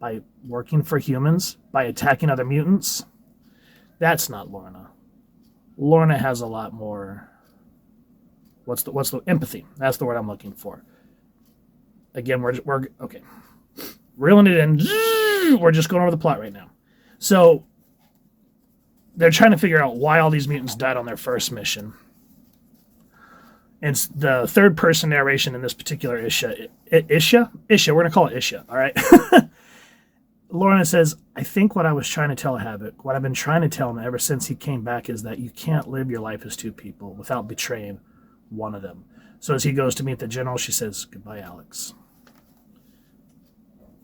by working for humans, by attacking other mutants. That's not Lorna. Lorna has a lot more. What's the empathy? That's the word I'm looking for. Again, we're okay. Reeling it in. We're just going over the plot right now. So they're trying to figure out why all these mutants died on their first mission. And it's the third person narration in this particular Isha. Isha? Isha. We're going to call it Isha. All right. Lorna says, I think what I was trying to tell Havoc, what I've been trying to tell him ever since he came back, is that you can't live your life as two people without betraying one of them. So as he goes to meet the general, she says, goodbye, Alex.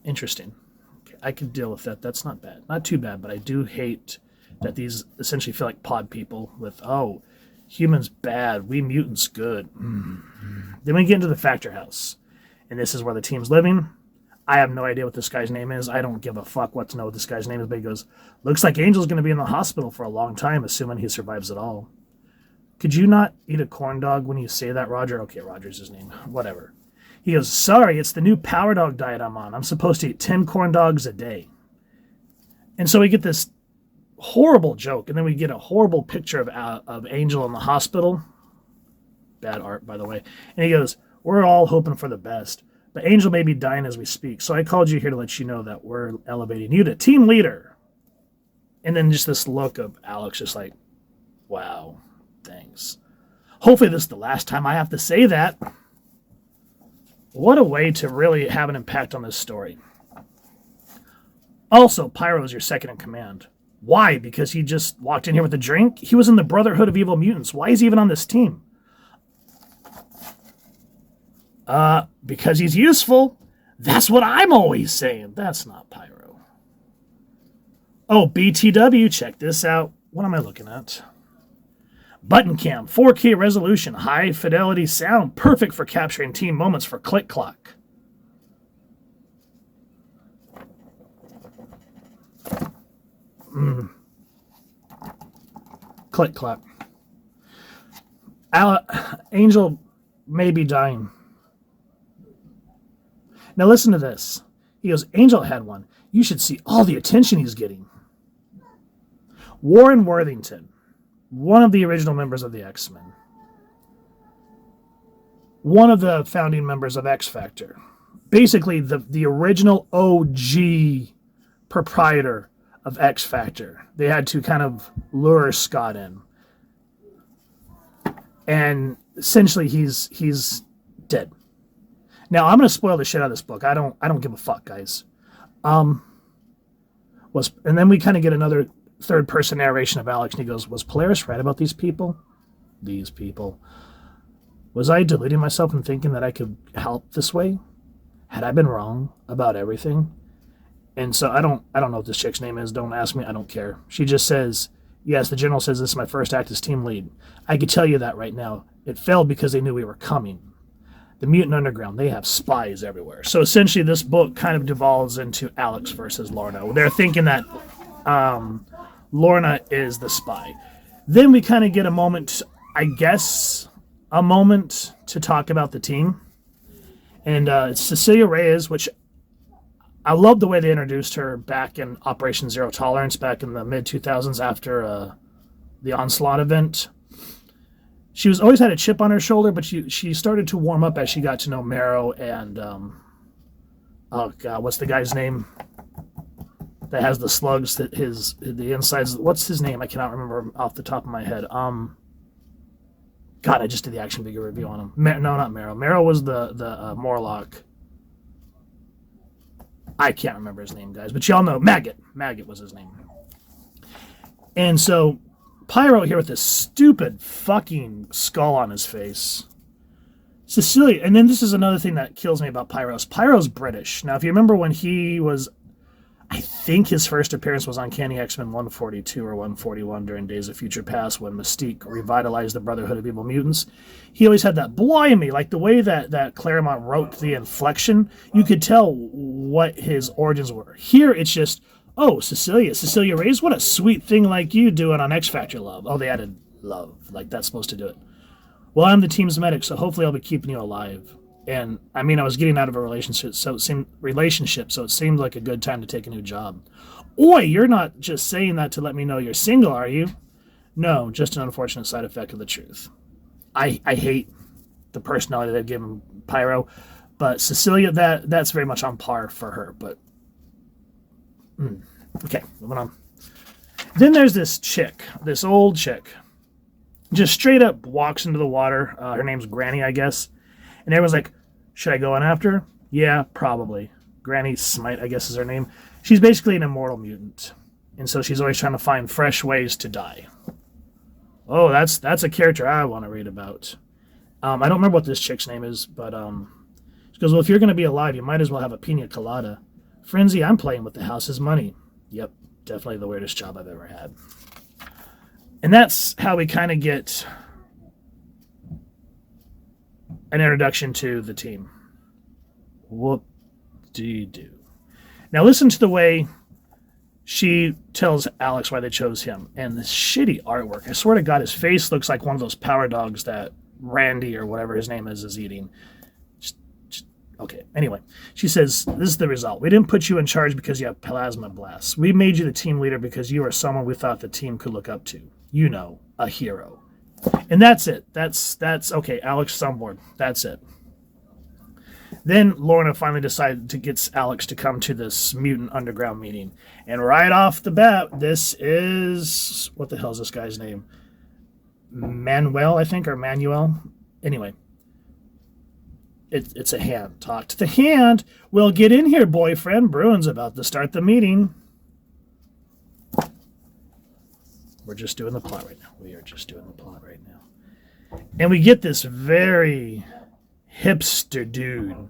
Interesting. Okay, I can deal with that. That's not bad. Not too bad, but I do hate that these essentially feel like pod people with, oh, humans bad, we mutants good. Then we get into the Factor House, and this is where the team's living. I have no idea what this guy's name is. I don't give a fuck what to know what this guy's name is, but he goes, looks like Angel's going to be in the hospital for a long time, assuming he survives at all. Could you not eat a corn dog when you say that, Roger? Okay, Roger's his name. Whatever. He goes, sorry, it's the new Power Dog diet I'm on. I'm supposed to eat 10 corn dogs a day. And so we get this horrible joke, and then we get a horrible picture of Angel in the hospital. Bad art, by the way. And he goes, we're all hoping for the best, but Angel may be dying as we speak. So I called you here to let you know that we're elevating you to team leader. And then just this look of Alex, just like, wow, thanks. Hopefully this is the last time I have to say that. What a way to really have an impact on this story. Also, Pyro is your second in command. Why? Because he just walked in here with a drink? He was in the Brotherhood of Evil Mutants. Why is he even on this team? Because he's useful. That's what I'm always saying. That's not Pyro. Oh, BTW, check this out. What am I looking at? Button cam, 4K resolution, high fidelity sound, perfect for capturing team moments for Click Clock. Click Clock. Angel may be dying. Now listen to this. He goes, Angel had one. You should see all the attention he's getting. Warren Worthington, one of the original members of the X-Men. One of the founding members of X Factor. Basically, the original OG proprietor of X Factor. They had to kind of lure Scott in. And essentially, he's dead. Now, I'm going to spoil the shit out of this book. I don't give a fuck, guys. And then we kind of get another third-person narration of Alex, and he goes, was Polaris right about these people? These people. Was I deluding myself and thinking that I could help this way? Had I been wrong about everything? And so I don't know what this chick's name is. Don't ask me. I don't care. She just says, yes, the general says this is my first act as team lead. I could tell you that right now. It failed because they knew we were coming. The Mutant Underground, they have spies everywhere. So essentially this book kind of devolves into Alex versus Lorna. They're thinking that Lorna is the spy. Then we kind of get a moment, I guess, to talk about the team. And it's Cecilia Reyes, which I love the way they introduced her back in Operation Zero Tolerance back in the mid-2000s after the Onslaught event. She was always had a chip on her shoulder, but she started to warm up as she got to know Marrow and oh god, what's the guy's name that has the slugs that the insides? What's his name? I cannot remember off the top of my head. God, I just did the action figure review on him. No, not Marrow. Marrow was the Morlock. I can't remember his name, guys, but y'all know Maggot. Maggot was his name. And so Pyro here with this stupid fucking skull on his face. Cecilia, and then this is another thing that kills me about Pyro's. Pyro's British. Now, if you remember when he was, I think his first appearance was on Uncanny X-Men 142 or 141 during Days of Future Past when Mystique revitalized the Brotherhood of Evil Mutants. He always had that blimey, like the way that Claremont wrote the inflection, you could tell what his origins were. Here, it's just, oh, Cecilia Reyes, what a sweet thing like you doing on X Factor, love. Oh, they added love, like that's supposed to do it. Well, I'm the team's medic, so hopefully I'll be keeping you alive. And I mean, I was getting out of a relationship, so it seemed like a good time to take a new job. Oi, you're not just saying that to let me know you're single, are you? No, just an unfortunate side effect of the truth. I hate the personality they've given Pyro, but Cecilia, that's very much on par for her. But okay, moving on. Then there's this chick, this old chick, just straight up walks into the water. Her name's Granny, I guess. And everyone's like, should I go on after her? Yeah, probably. Granny Smite, I guess is her name. She's basically an immortal mutant. And so she's always trying to find fresh ways to die. Oh, that's a character I want to read about. I don't remember what this chick's name is, but she goes, well, if you're going to be alive, you might as well have a pina colada. Frenzy, I'm playing with the house's money. Yep, definitely the weirdest job I've ever had. And that's how we kind of get an introduction to the team. Whoop-dee-doo. Now listen to the way she tells Alex why they chose him. And this shitty artwork. I swear to God, his face looks like one of those power dogs that Randy, or whatever his name is eating. Okay, anyway. She says, this is the result. We didn't put you in charge because you have plasma blasts. We made you the team leader because you are someone we thought the team could look up to. You know, a hero. And that's it. That's okay, Alex is on board. That's it. Then Lorna finally decided to get Alex to come to this mutant underground meeting. And right off the bat, this is... what the hell is this guy's name? Manuel, I think, or Manuel. Anyway. It's a hand. Talk to the hand. Well, get in here, boyfriend. Bruin's about to start the meeting. We're just doing the plot right now. We are just doing the plot right now. And we get this very hipster dude.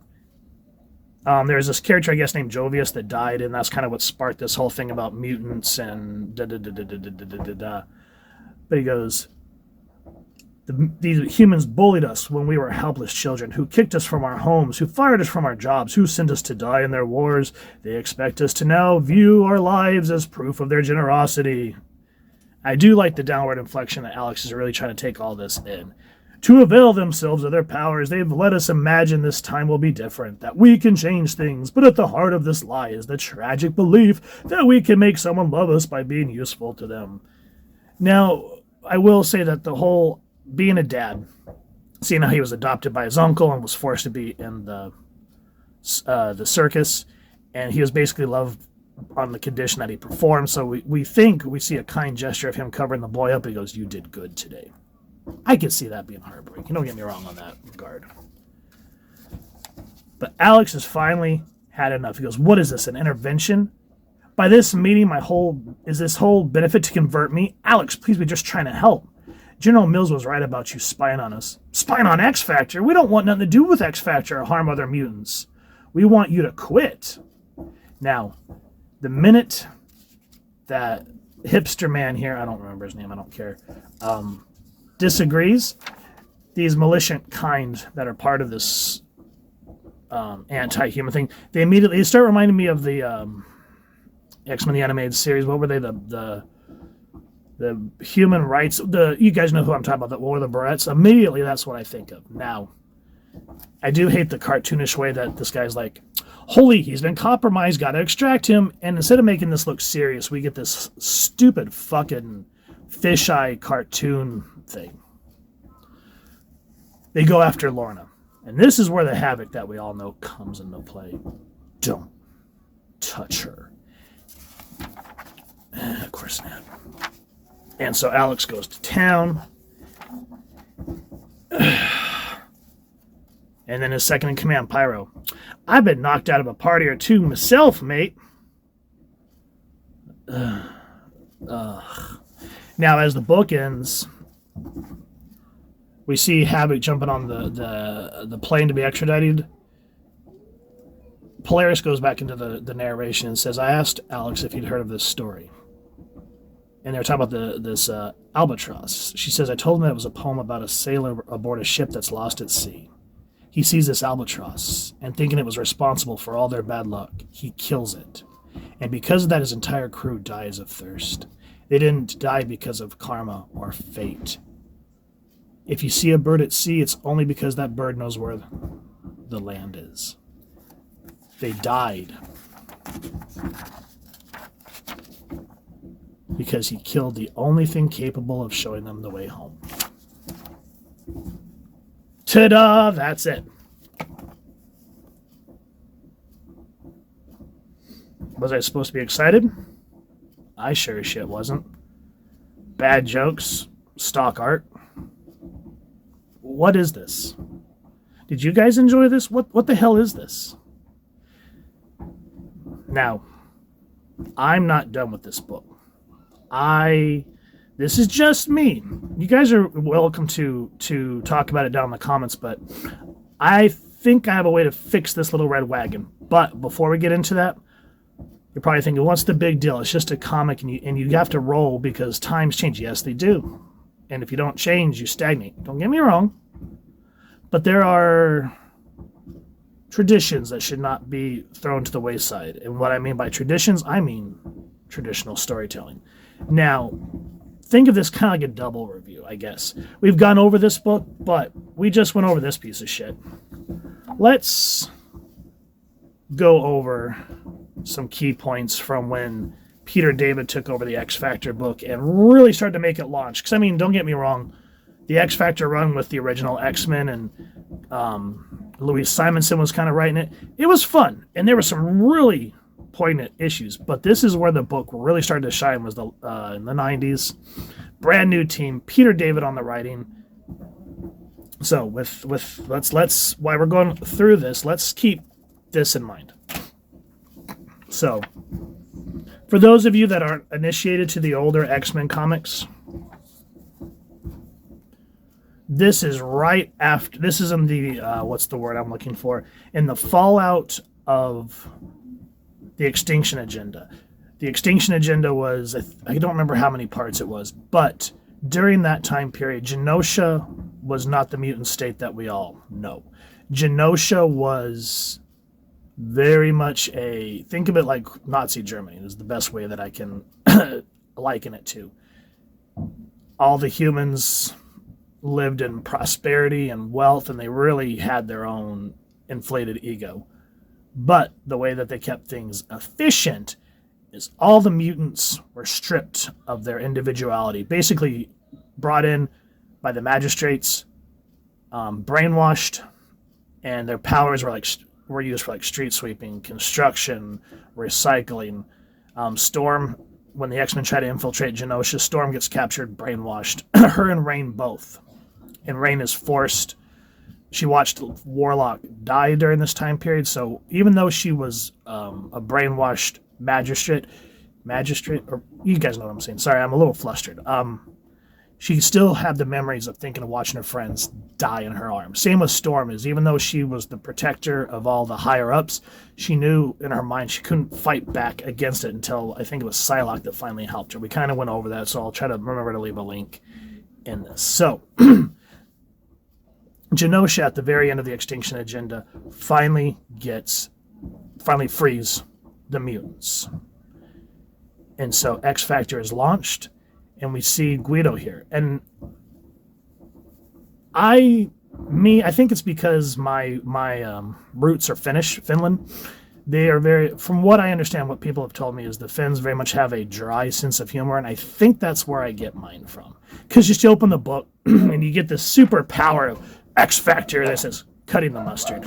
There's this character, I guess, named Jovius that died, and that's kind of what sparked this whole thing about mutants and da-da-da-da-da-da-da-da-da. But he goes, these humans bullied us when we were helpless children, who kicked us from our homes, who fired us from our jobs, who sent us to die in their wars. They expect us to now view our lives as proof of their generosity. I do like the downward inflection that Alex is really trying to take all this in. To avail themselves of their powers, they've let us imagine this time will be different, that we can change things, but at the heart of this lie is the tragic belief that we can make someone love us by being useful to them. Now, I will say that the whole being a dad, seeing how he was adopted by his uncle and was forced to be in the circus, and he was basically loved on the condition that he performed, so we think we see a kind gesture of him covering the boy up, and he goes, you did good today. I could see that being heartbreaking. Don't get me wrong on that regard. But Alex has finally had enough. He goes, what is this, an intervention? By this meeting, is this whole benefit to convert me? Alex, please, we're just trying to help. General Mills was right about you spying on us. Spying on X Factor? We don't want nothing to do with X Factor or harm other mutants. We want you to quit. Now, the minute that hipster man here, I don't remember his name, I don't care, disagrees, these malicious kind that are part of this anti-human thing, they start reminding me of the X-Men the Animated Series. What were they? The human rights, you guys know who I'm talking about, the War of the Barrettes. Immediately that's what I think of. Now, I do hate the cartoonish way that this guy's like, holy, he's been compromised, gotta extract him. And instead of making this look serious, we get this stupid fucking fisheye cartoon thing. They go after Lorna. And this is where the havoc that we all know comes into play. Don't touch her. Of course not. And so Alex goes to town. And then his second in command, Pyro. I've been knocked out of a party or two myself, mate. Now, as the book ends, we see Havoc jumping on the plane to be extradited. Polaris goes back into the narration and says, I asked Alex if he'd heard of this story. And they were talking about this albatross. She says, I told him that it was a poem about a sailor aboard a ship that's lost at sea. He sees this albatross, and thinking it was responsible for all their bad luck, he kills it. And because of that, his entire crew dies of thirst. They didn't die because of karma or fate. If you see a bird at sea, it's only because that bird knows where the land is. They died because he killed the only thing capable of showing them the way home. Ta-da! That's it. Was I supposed to be excited? I sure as shit wasn't. Bad jokes, stock art. What is this? Did you guys enjoy this? What the hell is this? Now, I'm not done with this book. This is just me. You guys are welcome to talk about it down in the comments, but I think I have a way to fix this little red wagon. But before we get into that, you're probably thinking, what's the big deal? It's just a comic, and you have to roll because times change. Yes, they do. And if you don't change, you stagnate. Don't get me wrong. But there are traditions that should not be thrown to the wayside. And what I mean by traditions, I mean traditional storytelling. Now, think of this kind of like a double review, I guess. We've gone over this book, but we just went over this piece of shit. Let's go over some key points from when Peter David took over the X Factor book and really started to make it launch. Because, I mean, don't get me wrong, the X Factor run with the original X-Men and Louise Simonson was kind of writing it. It was fun, and there were some really poignant issues. But this is where the book really started to shine, was in the 90s. Brand new team, Peter David on the writing. So let's while we're going through this, let's keep this in mind. So, for those of you that aren't initiated to the older X-Men comics, this is right after, this is in the, what's the word I'm looking for? In the fallout of the Extinction Agenda. The Extinction Agenda was, I don't remember how many parts it was, but during that time period, Genosha was not the mutant state that we all know. Genosha was very much think of it like Nazi Germany is the best way that I can liken it to. All the humans lived in prosperity and wealth, and they really had their own inflated ego. But the way that they kept things efficient is all the mutants were stripped of their individuality, basically brought in by the magistrates, brainwashed, and their powers were used for like street sweeping, construction, recycling. Storm, when the X-Men try to infiltrate Genosha, Storm gets captured, brainwashed. Her and Reign both. And Reign is forced. She watched Warlock die during this time period, so even though she was a brainwashed magistrate, or you guys know what I'm saying. Sorry, I'm a little flustered. She still had the memories of thinking of watching her friends die in her arms. Same with Storm, is even though she was the protector of all the higher-ups, she knew in her mind she couldn't fight back against it until I think it was Psylocke that finally helped her. We kind of went over that, so I'll try to remember to leave a link in this. So, Genosha, at the very end of the Extinction Agenda, finally frees the mutants. And so X Factor is launched, and we see Guido here. And I think it's because my roots are Finland. They are very, from what I understand, what people have told me is the Finns very much have a dry sense of humor, and I think that's where I get mine from. Because just you open the book, and you get this super power of X Factor that says, cutting the mustard.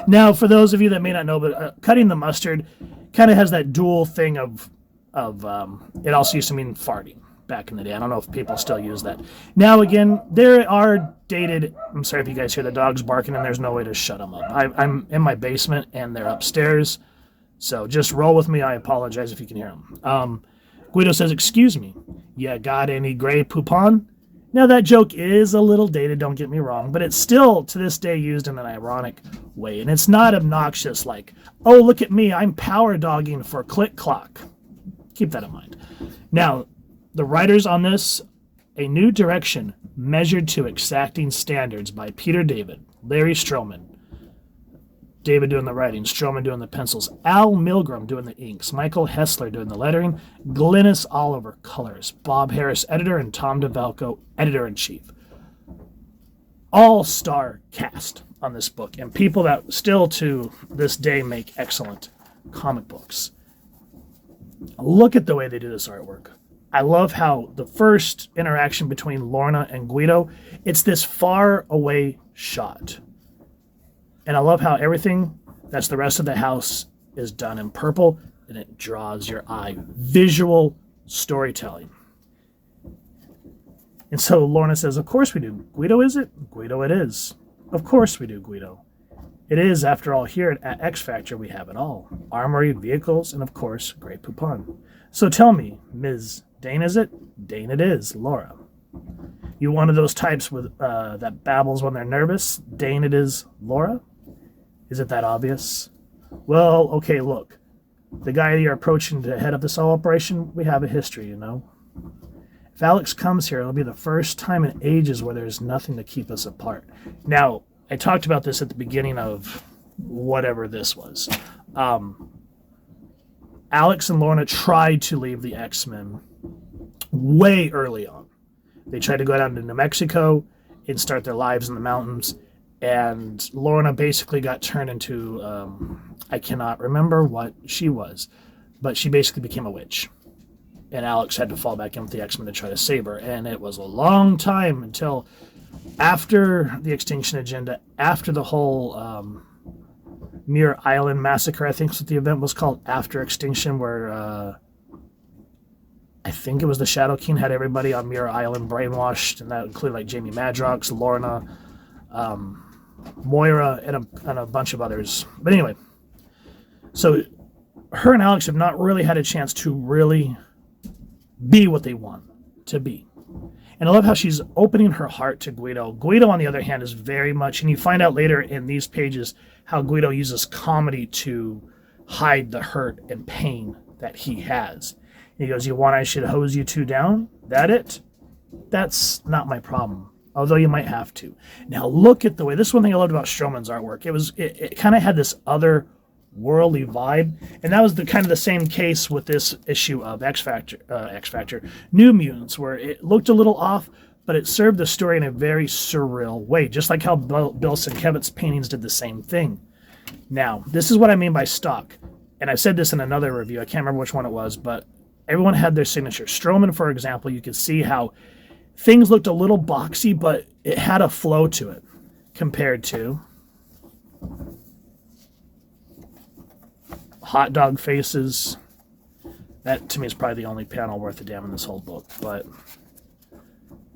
Now, for those of you that may not know, but cutting the mustard kind of has that dual thing of it also used to mean farting back in the day. I don't know if people still use that. Now, again, there are dated, I'm sorry if you guys hear the dogs barking and there's no way to shut them up. I'm in my basement and they're upstairs, so just roll with me. I apologize if you can hear them. Guido says, excuse me, you got any Grey Poupon? Now, that joke is a little dated, don't get me wrong, but it's still, to this day, used in an ironic way. And it's not obnoxious like, oh, look at me, I'm power dogging for Click Clock. Keep that in mind. Now, the writers on this, A New Direction, Measured to Exacting Standards by Peter David, Larry Stroman. David doing the writing, Stroman doing the pencils, Al Milgram doing the inks, Michael Hessler doing the lettering, Glynis Oliver colors, Bob Harris editor, and Tom DeValco editor-in-chief. All-star cast. on this book, and people that still to this day make excellent comic books. Look at the way they do this artwork. I love how the first interaction between Lorna and Guido, it's this far away shot. And I love how everything that's the rest of the house is done in purple, and it draws your eye. Visual storytelling. And so Lorna says, of course we do. Guido, is it? Guido, it is. Of course we do, Guido. It is, after all, here at X Factor we have it all. Armory, vehicles, and of course, Grey Poupon. So tell me, Ms. Dane, is it? Dane it is, Laura. You one of those types with that babbles when they're nervous? Dane it is, Laura? Is it that obvious? Well, okay, look. The guy you're approaching to head up this whole operation, we have a history, you know. If Alex comes here, it'll be the first time in ages where there's nothing to keep us apart. Now, I talked about this at the beginning of whatever this was. Alex and Lorna tried to leave the X-Men way early on. They tried to go down to New Mexico and start their lives in the mountains. And Lorna basically got turned into, I cannot remember what she was, but she basically became a witch. And Alex had to fall back in with the X-Men to try to save her. And it was a long time until after the Extinction Agenda, after the whole Muir Island Massacre, I think is what the event was called, after Extinction, where I think it was the Shadow King had everybody on Muir Island brainwashed, and that included like Jamie Madrox, Lorna, Moira, and a bunch of others. But anyway, so her and Alex have not really had a chance to really be what they want to be. And I love how she's opening her heart to Guido. Guido, on the other hand, is very much, and you find out later in these pages how Guido uses comedy to hide the hurt and pain that he has. And he goes, you want I should hose you two down? That it? That's not my problem. Although you might have to. Now look at the way, this is one thing I loved about Stroman's artwork. It kind of had this other worldly vibe, and that was the kind of the same case with this issue of X Factor, New Mutants, where it looked a little off, but it served the story in a very surreal way, just like how Bill Sienkiewicz's paintings did the same thing. Now, this is what I mean by stock, and I've said this in another review, I can't remember which one it was, but everyone had their signature. Stroman, for example, you could see how things looked a little boxy, but it had a flow to it, compared to hot dog faces. That to me is probably the only panel worth a damn in this whole book, but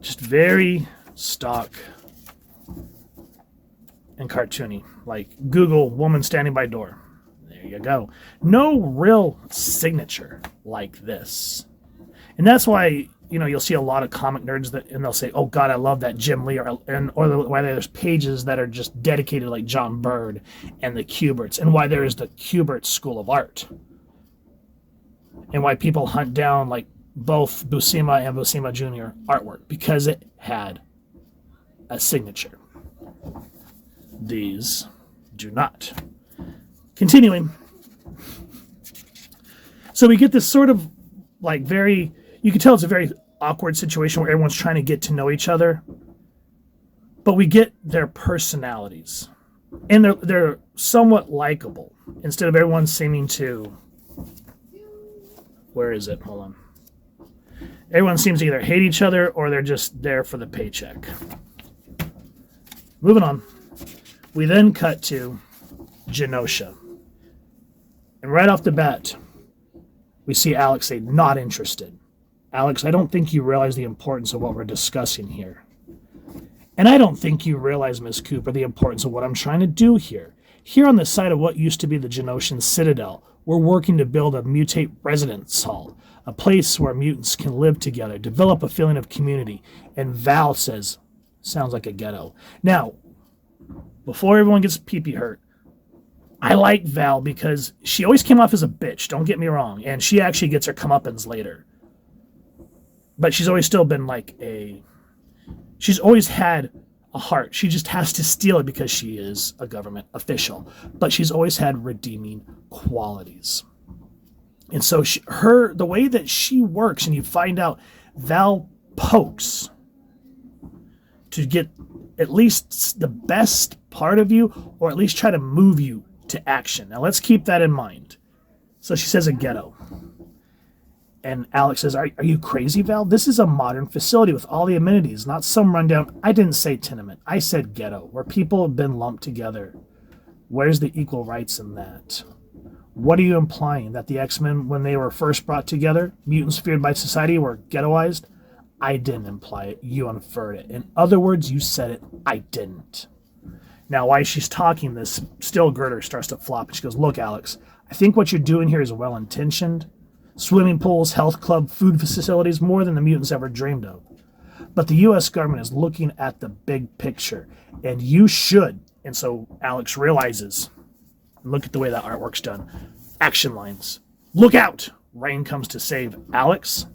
just very stock and cartoony. Like Google woman standing by door. There you go. No real signature like this. And that's why, you know, you'll see a lot of comic nerds and they'll say, oh God, I love that Jim Lee, or why there's pages that are just dedicated like John Byrne and the Kuberts, and why there is the Kubert School of Art, and why people hunt down like both Buscema and Buscema Jr. artwork, because it had a signature. These do not. Continuing. So we get this sort of like very, you can tell it's a very awkward situation where everyone's trying to get to know each other, but we get their personalities, and they're somewhat likable instead of everyone seeming to, where is it? Hold on. Everyone seems to either hate each other or they're just there for the paycheck. Moving on. We then cut to Genosha. And right off the bat, we see Alex say, not interested. Alex, I don't think you realize the importance of what we're discussing here. And I don't think you realize, Miss Cooper, the importance of what I'm trying to do here. Here on the site of what used to be the Genoshan Citadel, we're working to build a mutate residence hall, a place where mutants can live together, develop a feeling of community. And Val says, sounds like a ghetto. Now, before everyone gets pee-pee hurt, I like Val because she always came off as a bitch, don't get me wrong, and she actually gets her comeuppance later. But she's always still been like she's always had a heart. She just has to steal it because she is a government official. But she's always had redeeming qualities. And so the way that she works, and you find out Val pokes to get at least the best part of you, or at least try to move you to action. Now let's keep that in mind. So she says a ghetto. And Alex says, are you crazy, Val? This is a modern facility with all the amenities, not some rundown. I didn't say tenement. I said ghetto, where people have been lumped together. Where's the equal rights in that? What are you implying? That the X-Men, when they were first brought together, mutants feared by society, were ghettoized? I didn't imply it. You inferred it. In other words, you said it. I didn't. Now, while she's talking, this steel girder starts to flop. And she goes, look, Alex, I think what you're doing here is well-intentioned. Swimming pools, health club, food facilities, more than the mutants ever dreamed of. But the U.S. government is looking at the big picture, and you should. And so Alex realizes, look at the way that artwork's done. Action lines. Look out! Rain comes to save Alex.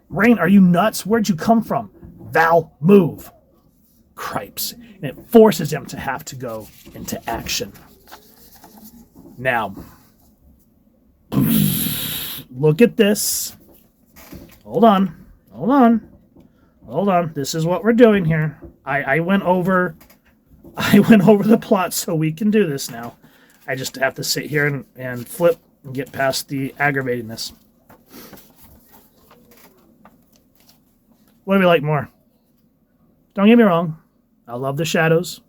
Rain, are you nuts? Where'd you come from? Val, move. Cripes. And it forces him to have to go into action. Now, look at this. Hold on. This is what we're doing here. I went over the plot so we can do this now. I just have to sit here and flip and get past the aggravatingness. What do we like more? Don't get me wrong. I love the shadows.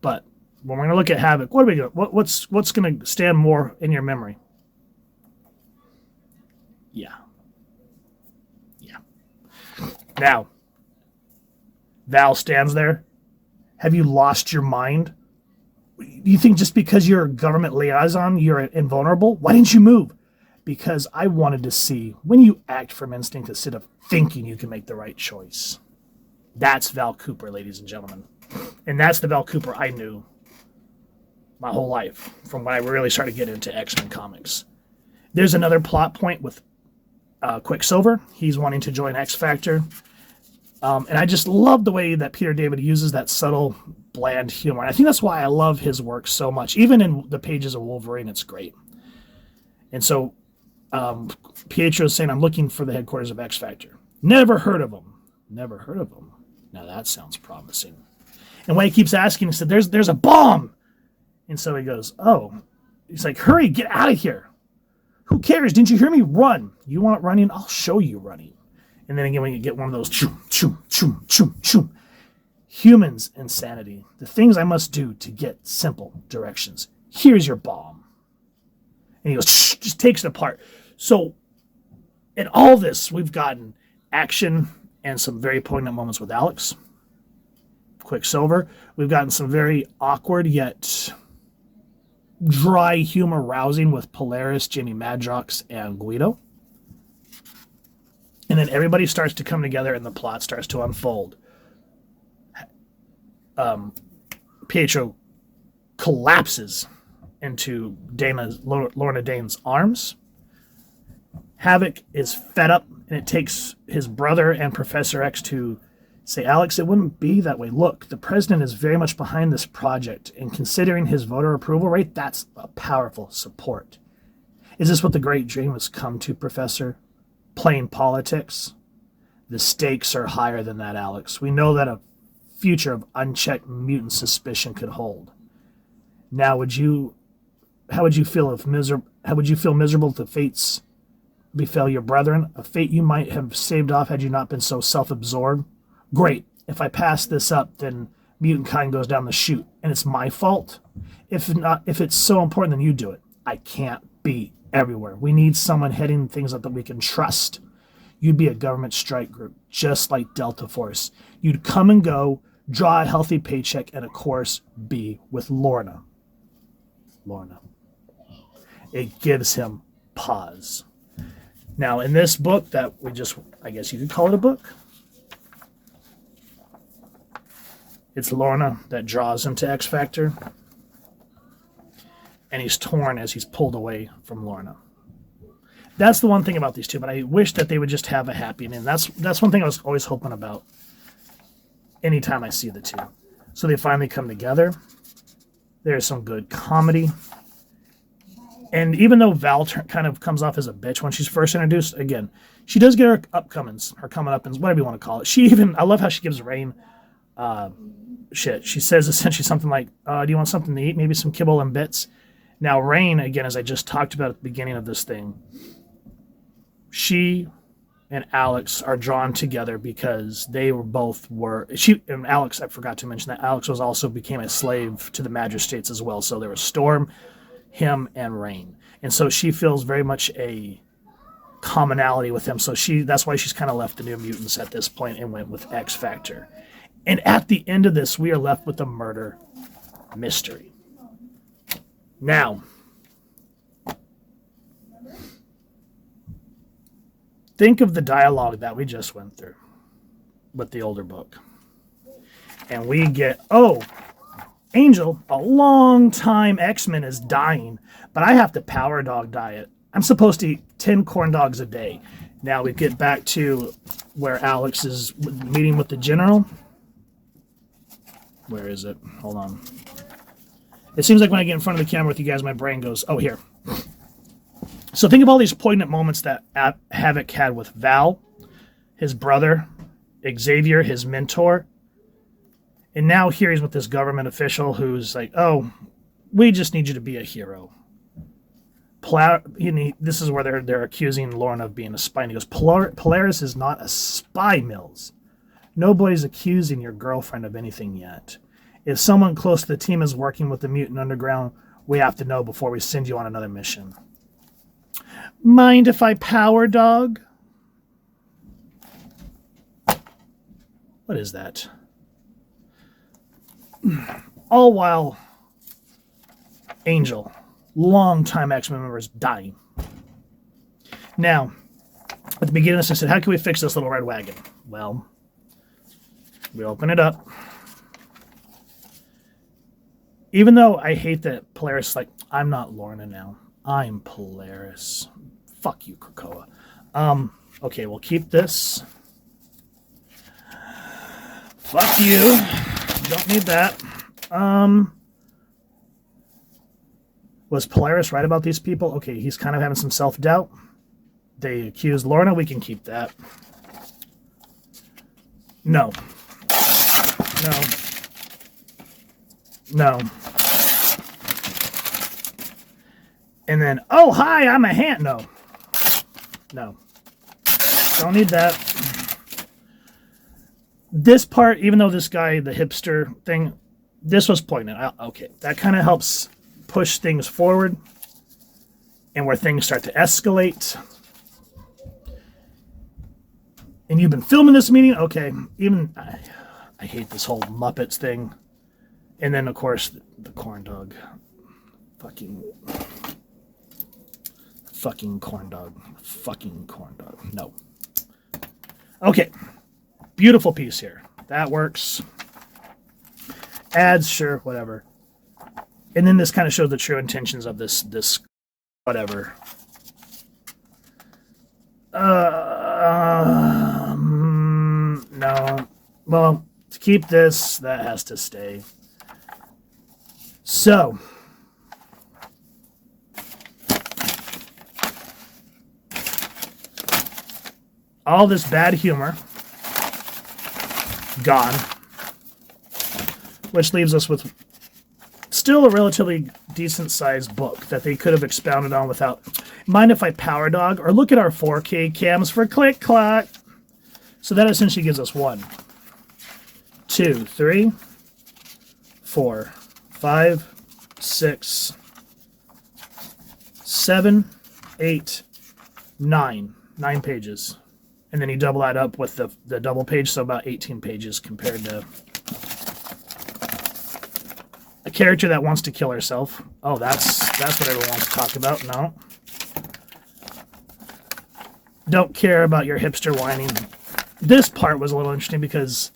But when we're going to look at Havoc, what are we going? What's going to stand more in your memory? Yeah. Now, Val stands there. Have you lost your mind? Do you think just because you're a government liaison, you're invulnerable? Why didn't you move? Because I wanted to see when you act from instinct instead of thinking you can make the right choice. That's Val Cooper, ladies and gentlemen. And that's the Val Cooper I knew my whole life from when I really started getting into X-Men comics. There's another plot point with Quicksilver. He's wanting to join X-Factor. And I just love the way that Peter David uses that subtle, bland humor. And I think that's why I love his work so much. Even in the pages of Wolverine, it's great. And so Pietro's saying, I'm looking for the headquarters of X-Factor. Never heard of him. Now that sounds promising. And when he keeps asking, he said, there's a bomb. And so he goes, oh. He's like, hurry, get out of here. Who cares? Didn't you hear me? Run. You want running? I'll show you running. And then again, when you get one of those choom, choom, choom, choom, choom. Humans' insanity. The things I must do to get simple directions. Here's your bomb. And he goes, shh, just takes it apart. So in all this, we've gotten action and some very poignant moments with Alex. Quicksilver. We've gotten some very awkward yet dry humor rousing with Polaris, Jamie Madrox, and Guido. And then everybody starts to come together and the plot starts to unfold. Pietro collapses into Lorna Dane's arms. Havoc is fed up, and it takes his brother and Professor X to say, Alex, it wouldn't be that way. Look, the president is very much behind this project, and considering his voter approval rate, that's a powerful support. Is this what the great dream has come to, Professor? Playing politics? The stakes are higher than that, Alex. We know that a future of unchecked mutant suspicion could hold. Now, how would you feel miserable if the fates befell your brethren, a fate you might have saved off had you not been so self-absorbed? Great. If I pass this up, then mutant kind goes down the chute, and it's my fault. If it's so important, then you do it. I can't be everywhere. We need someone heading things up that we can trust. You'd be a government strike group, just like Delta Force. You'd come and go, draw a healthy paycheck, and of course, be with Lorna. It gives him pause. Now, in this book that I guess you could call it a book, it's Lorna that draws him to X Factor, and he's torn as he's pulled away from Lorna. That's the one thing about these two, but I wish that they would just have a happy ending. That's one thing I was always hoping about anytime I see the two. So they finally come together. There's some good comedy. And even though Val kind of comes off as a bitch when she's first introduced, again, she does get her coming up and whatever you want to call it. I love how she gives Rain Shit. She says essentially something like, do you want something to eat? Maybe some kibble and bits? Now, Rain, again, as I just talked about at the beginning of this thing, she and Alex are drawn together because she and Alex, I forgot to mention that Alex also became a slave to the magistrates as well. So there was Storm, him, and Rain. And so she feels very much a commonality with him. So that's why she's kind of left the New Mutants at this point and went with X Factor. And at the end of this, we are left with a murder mystery. Now, think of the dialogue that we just went through with the older book. And we get, Angel, a long-time X-Men, is dying, but I have to power dog diet. I'm supposed to eat 10 corn dogs a day. Now we get back to where Alex is meeting with the general. Where is it? Hold on. It seems like when I get in front of the camera with you guys, my brain goes, oh, here. So think of all these poignant moments that Havoc had with Val, his brother, Xavier, his mentor. And now here he's with this government official who's like, oh, we just need you to be a hero. This is where they're accusing Lorna of being a spy. And he goes, Polaris is not a spy, Mills. Nobody's accusing your girlfriend of anything yet. If someone close to the team is working with the Mutant Underground, we have to know before we send you on another mission. Mind if I power dog? What is that? All while Angel, longtime X-Men member, is dying. Now, at the beginning of this, I said, how can we fix this little red wagon? Well, we open it up. Even though I hate that Polaris is like, I'm not Lorna now. I'm Polaris. Fuck you, Krakoa. Okay, we'll keep this. Fuck you. Don't need that. Was Polaris right about these people? Okay, he's kind of having some self-doubt. They accused Lorna. We can keep that. No. No. No. And then, oh, hi, I'm a hand. No. No. Don't need that. This part, even though this guy, the hipster thing, this was poignant. Okay, that kind of helps push things forward and where things start to escalate. And you've been filming this meeting? Okay, even, I hate this whole Muppets thing. And then, of course, the corn dog. Fucking corn dog. Fucking corn dog. No. Okay. Beautiful piece here. That works. Ads, sure, whatever. And then this kind of shows the true intentions of this whatever. No. Well, to keep this, that has to stay. So, all this bad humor gone, which leaves us with still a relatively decent sized book that they could have expounded on without. Mind if I power dog? Or look at our 4K cams for click clack. So that essentially gives us 1, 2, 3, 4, 5, 6, 7, 8, 9. 9 pages. And then you double that up with the double page, so about 18 pages compared to a character that wants to kill herself. Oh, that's what everyone wants to talk about. No. Don't care about your hipster whining. This part was a little interesting because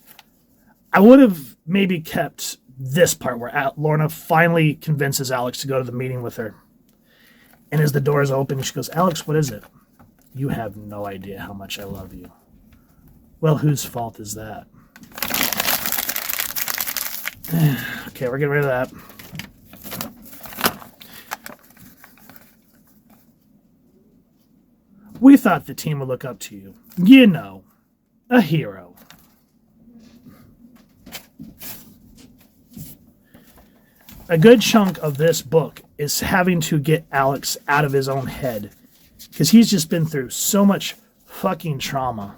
I would have maybe kept this part where Lorna finally convinces Alex to go to the meeting with her. And as the doors open, she goes, Alex, what is it? You have no idea how much I love you. Well, whose fault is that? Okay, we're getting rid of that. We thought the team would look up to you. You know, a hero. a good chunk of this book is having to get Alex out of his own head, because he's just been through so much fucking trauma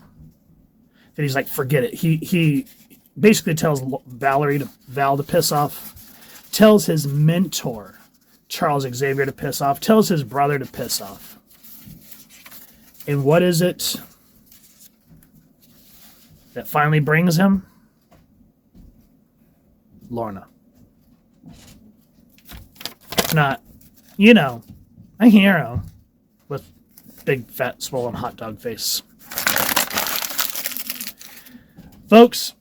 that he's like, forget it. He basically tells Val to piss off, tells his mentor Charles Xavier to piss off, tells his brother to piss off. And what is it that finally brings him? Lorna. Not, a hero with big, fat, swollen hot dog face. Folks,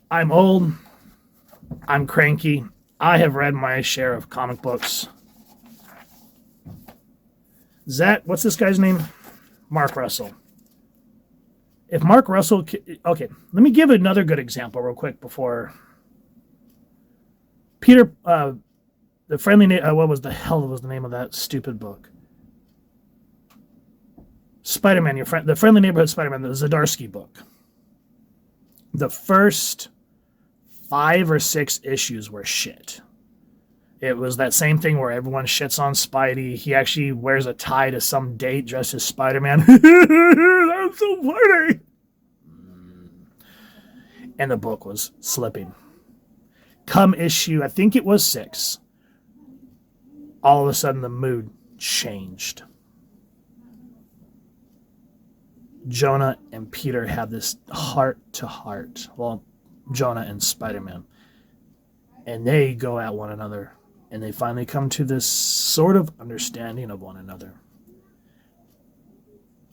I'm old. I'm cranky. I have read my share of comic books. What's this guy's name? Mark Russell. If Mark Russell... Okay, let me give another good example real quick before... Peter... the Friendly... what was the hell was the name of that stupid book? Spider-Man, the Friendly Neighborhood Spider-Man, the Zdarsky book. The first 5 or 6 issues were shit. It was that same thing where everyone shits on Spidey. He actually wears a tie to some date dressed as Spider-Man. That's so funny. And the book was slipping. Come issue, I think it was 6, all of a sudden the mood changed. Jonah and Peter have this heart-to-heart. Well, Jonah and Spider-Man. And they go at one another. And they finally come to this sort of understanding of one another.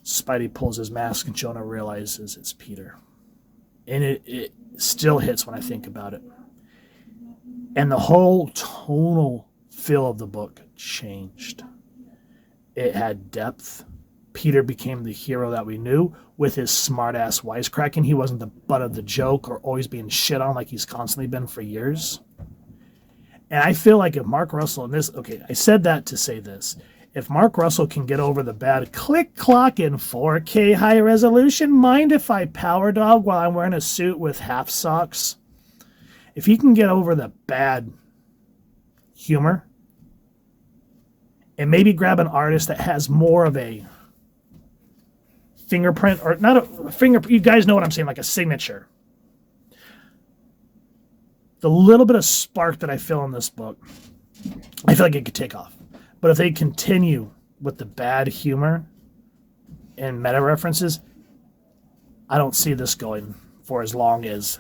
Spidey pulls his mask and Jonah realizes it's Peter. And it still hits when I think about it. And the whole tonal feel of the book changed. It had depth. Peter became the hero that we knew with his smart-ass wisecracking. He wasn't the butt of the joke or always being shit on like he's constantly been for years. And I feel like if Mark Russell, I said that to say this. If Mark Russell can get over the bad click clock in 4K high resolution, mind if I power dog while I'm wearing a suit with half socks? If he can get over the bad humor and maybe grab an artist that has more of a fingerprint, or not a fingerprint, you guys know what I'm saying, like a signature. The little bit of spark that I feel in this book, I feel like it could take off. But if they continue with the bad humor and meta references, I don't see this going for as long as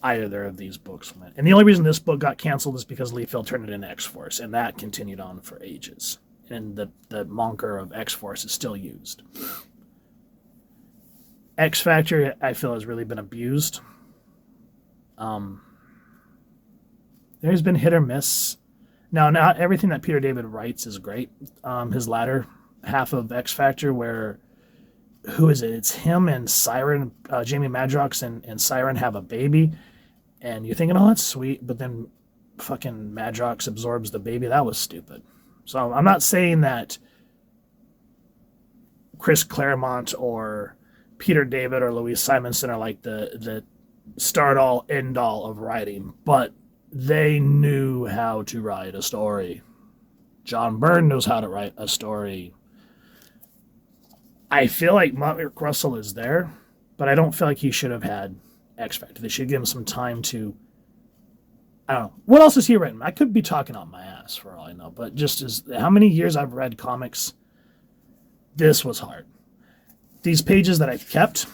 either of these books went. And the only reason this book got canceled is because Liefeld turned it into X-Force, and that continued on for ages. And the moniker of X-Force is still used. X-Factor, I feel, has really been abused. There's been hit or miss. Now, not everything that Peter David writes is great. His latter half of X-Factor, where, who is it? It's him and Siren, Jamie Madrox and Siren have a baby. And you're thinking, oh, that's sweet. But then fucking Madrox absorbs the baby. That was stupid. So I'm not saying that Chris Claremont or Peter David or Louise Simonson are like the start-all, end-all of writing. But they knew how to write a story. John Byrne knows how to write a story. I feel like Mark Russell is there, but I don't feel like he should have had X-Factor. They should give him some time to... I don't know. What else has he written? I could be talking on my ass for all I know, but just as how many years I've read comics, this was hard. These pages that I kept,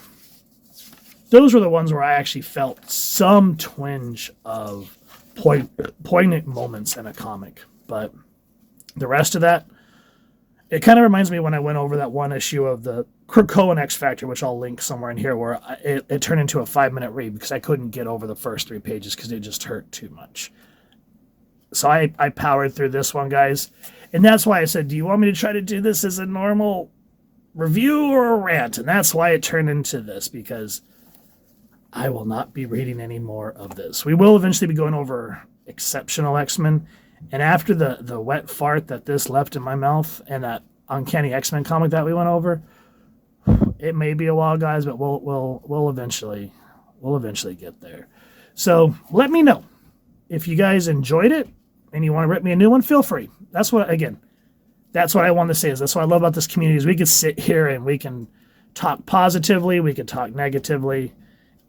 those were the ones where I actually felt some twinge of poignant moments in a comic. But the rest of that, it kind of reminds me when I went over that one issue of the Krakoan X-Factor, which I'll link somewhere in here, where it turned into a 5-minute read because I couldn't get over the first 3 pages because it just hurt too much. So I powered through this one, guys. And that's why I said, do you want me to try to do this as a normal review or a rant? And that's why it turned into this, because I will not be reading any more of this. We will eventually be going over Exceptional X-Men. And after the wet fart that this left in my mouth and that Uncanny X-Men comic that we went over, it may be a while, guys, but we'll eventually get there. So let me know. if you guys enjoyed it and you want to rip me a new one, feel free. That's what I want to say. Is that's what I love about this community is we can sit here and we can talk positively, we can talk negatively,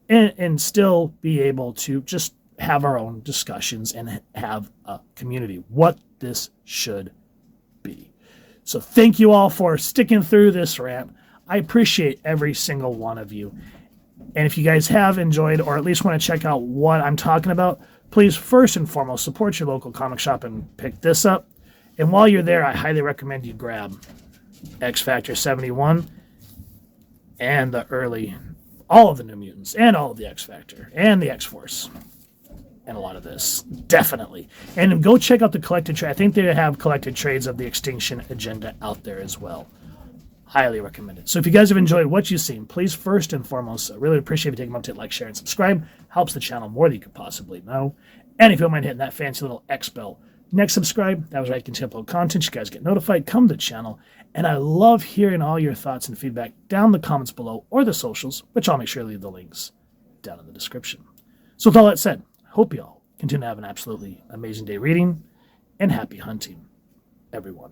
and still be able to just have our own discussions and have a community. What this should be. So thank you all for sticking through this rant. I appreciate every single one of you. And if you guys have enjoyed or at least want to check out what I'm talking about, please first and foremost support your local comic shop and pick this up. And while you're there, I highly recommend you grab X Factor 71 and all of the New Mutants and all of the X Factor and the X Force and a lot of this, definitely. And go check out the collected trade. I think they have collected trades of the Extinction Agenda out there as well. Highly recommended. So if you guys have enjoyed what you've seen, please first and foremost, I really appreciate if you take a moment to like, share, and subscribe. Helps the channel more than you could possibly know. And if you don't mind hitting that fancy little X bell next subscribe, that was right, I can upload content. You guys get notified, come to the channel. And I love hearing all your thoughts and feedback down in the comments below or the socials, which I'll make sure to leave the links down in the description. So with all that said, I hope you all continue to have an absolutely amazing day reading, and happy hunting, everyone.